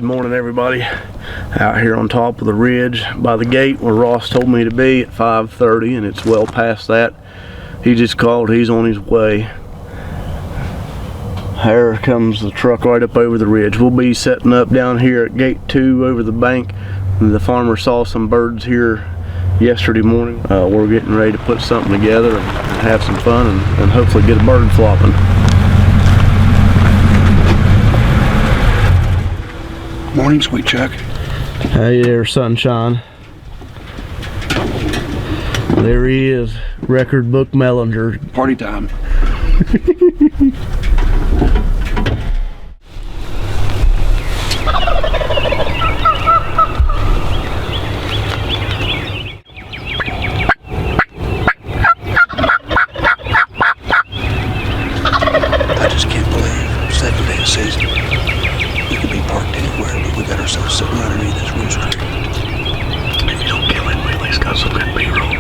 Good morning, everybody. Out here on top of the ridge by the gate where Ross told me to be at 5:30, and it's well past that. He just called, he's on his way. Here comes the truck right up over the ridge. We'll be setting up down here at gate 2 over the bank. The farmer saw some birds here yesterday morning. We're getting ready to put something together and have some fun and hopefully get a bird flopping. Morning, sweet Chuck. Hey there, sunshine. There he is, record book Mellinger. Party time. I just can't believe, second day of season, we could be parked anywhere, but we got ourselves sitting underneath this roost tree. If you don't kill him, we at least got some good B-roll.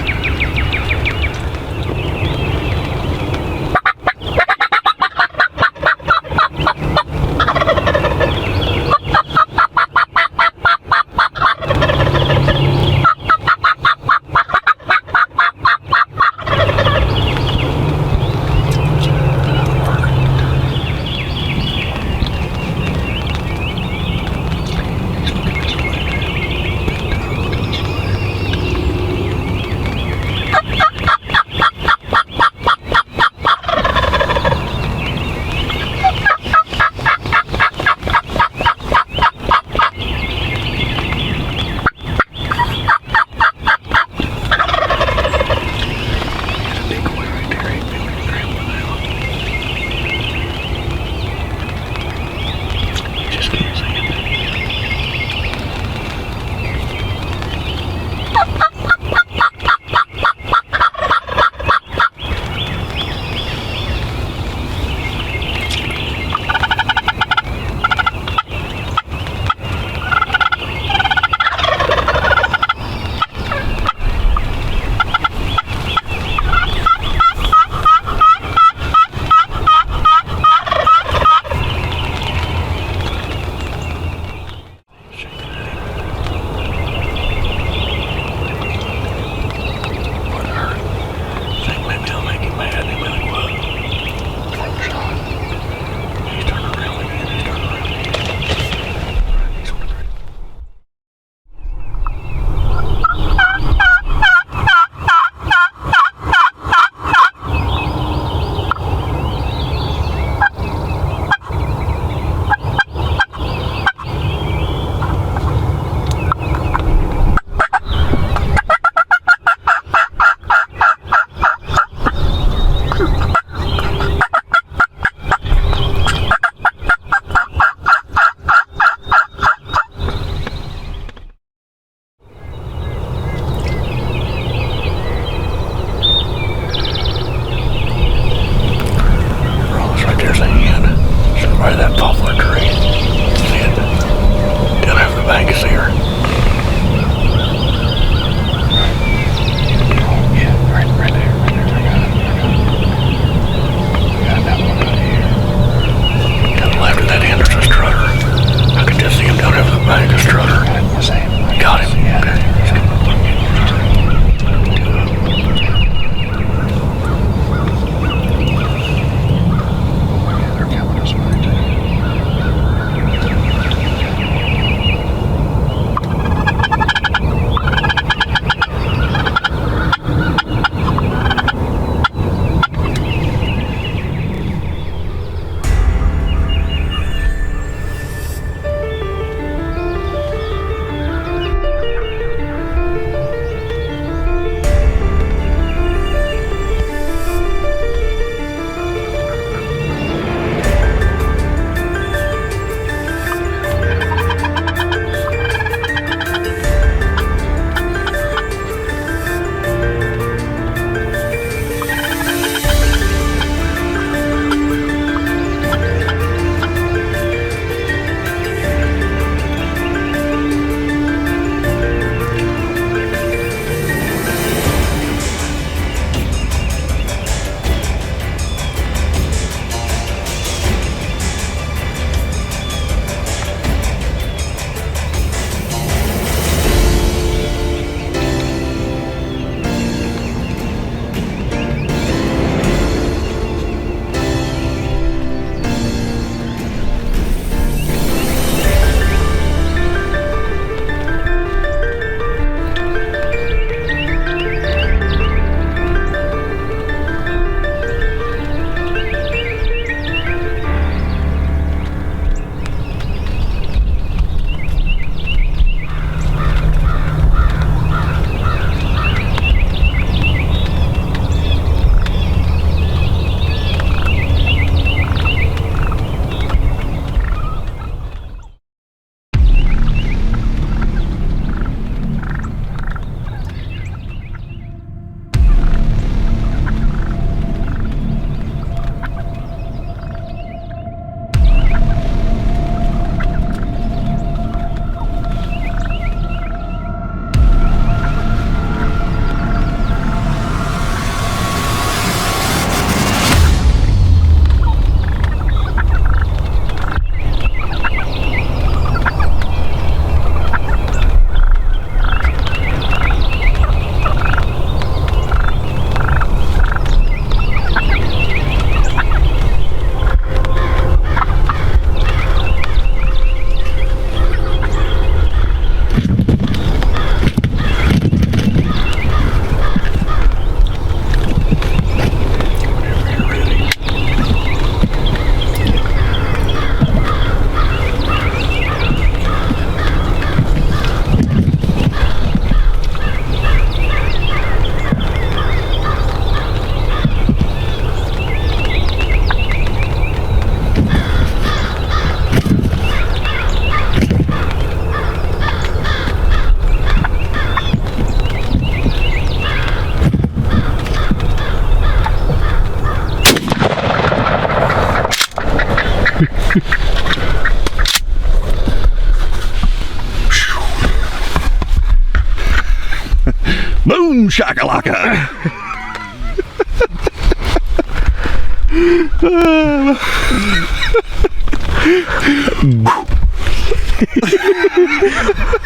Boom shakalaka.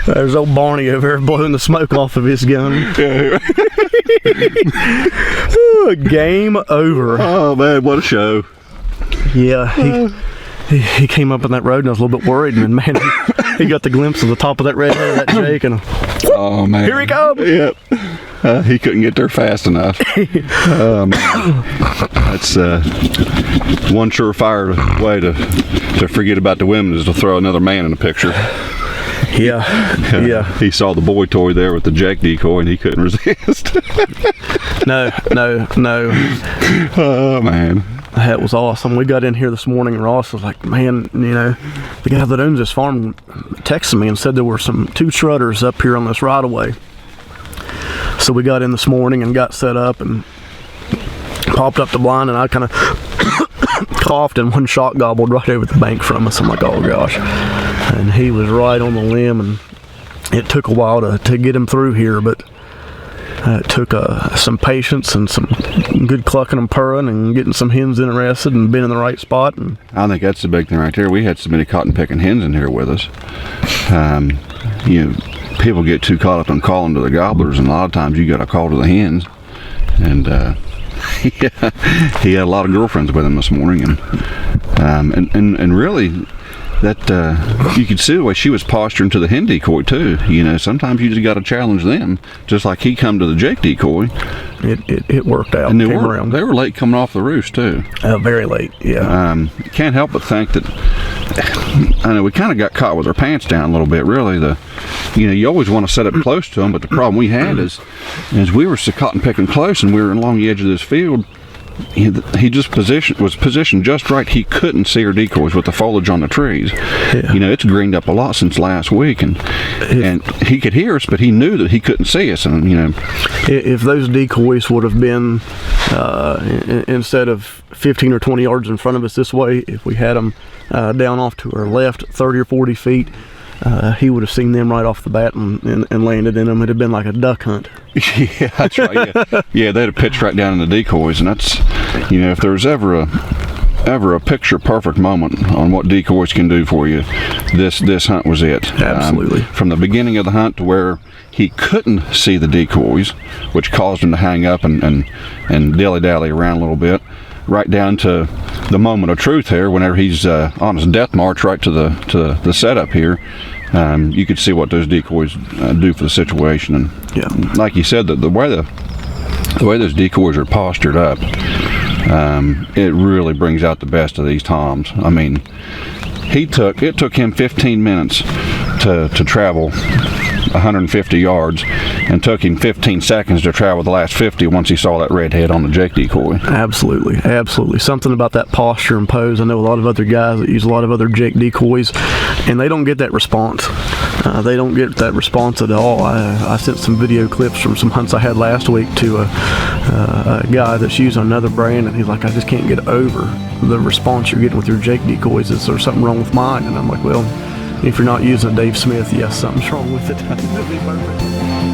There's old Barney over there blowing the smoke off of his gun. Game over. Oh man, what a show. Yeah, he came up on that road and I was a little bit worried, and man, he got the glimpse of the top of that red head of that Jake, and oh man, here he comes. Yep. He couldn't get there fast enough. That's one surefire way to forget about the women is to throw another man in the picture. Yeah. He saw the boy toy there with the Jake decoy and he couldn't resist. No. Oh man. That was awesome. We got in here this morning and Ross was like, man, the guy that owns this farm texted me and said there were two Strutters up here on this right of way. So we got in this morning and got set up and popped up the blind, and I kind of coughed and one shot gobbled right over the bank from us. I'm like, oh gosh. And he was right on the limb, and it took a while to get him through here, but it took some patience and some good clucking and purring and getting some hens interested and being in the right spot. And I think that's the big thing right there. We had so many cotton picking hens in here with us. People get too caught up on calling to the gobblers, and a lot of times you got to call to the hens. And he had a lot of girlfriends with him this morning, and really that you could see the way she was posturing to the hen decoy too. Sometimes you just got to challenge them, just like he come to the Jake decoy. It worked out. And they were late coming off the roost too. Very late. Yeah. Can't help but think that I know we kind of got caught with our pants down a little bit. Really, you always want to set up close to them, but the problem we had is we were so cotton picking close, and we were along the edge of this field. He just was positioned just right. He couldn't see our decoys with the foliage on the trees. Yeah. It's greened up a lot since last week, and he could hear us, but he knew that he couldn't see us. And if those decoys would have been instead of 15 or 20 yards in front of us this way, if we had them down off to our left 30 or 40 feet, he would have seen them right off the bat and landed in them. It'd have been like a duck hunt. Yeah, that's right. Yeah, they'd have pitched right down in the decoys, and that's if there's ever a picture perfect moment on what decoys can do for you, this hunt was it. Absolutely. From the beginning of the hunt to where he couldn't see the decoys, which caused him to hang up and dilly-dally around a little bit, right down to the moment of truth here, whenever he's on his death march right to the setup here. You could see what those decoys do for the situation, and like you said, the way those decoys are postured up, it really brings out the best of these toms. I mean, it took him 15 minutes to travel 150 yards, and took him 15 seconds to travel the last 50 once he saw that red head on the Jake decoy. Absolutely. Something about that posture and pose. I know a lot of other guys that use a lot of other Jake decoys, and they don't get that response. They don't get that response at all. I sent some video clips from some hunts I had last week to a guy that's using another brand, and he's like, I just can't get over the response you're getting with your Jake decoys. Is there something wrong with mine? And I'm like, well, if you're not using a Dave Smith, yes, something's wrong with it. It'll be perfect.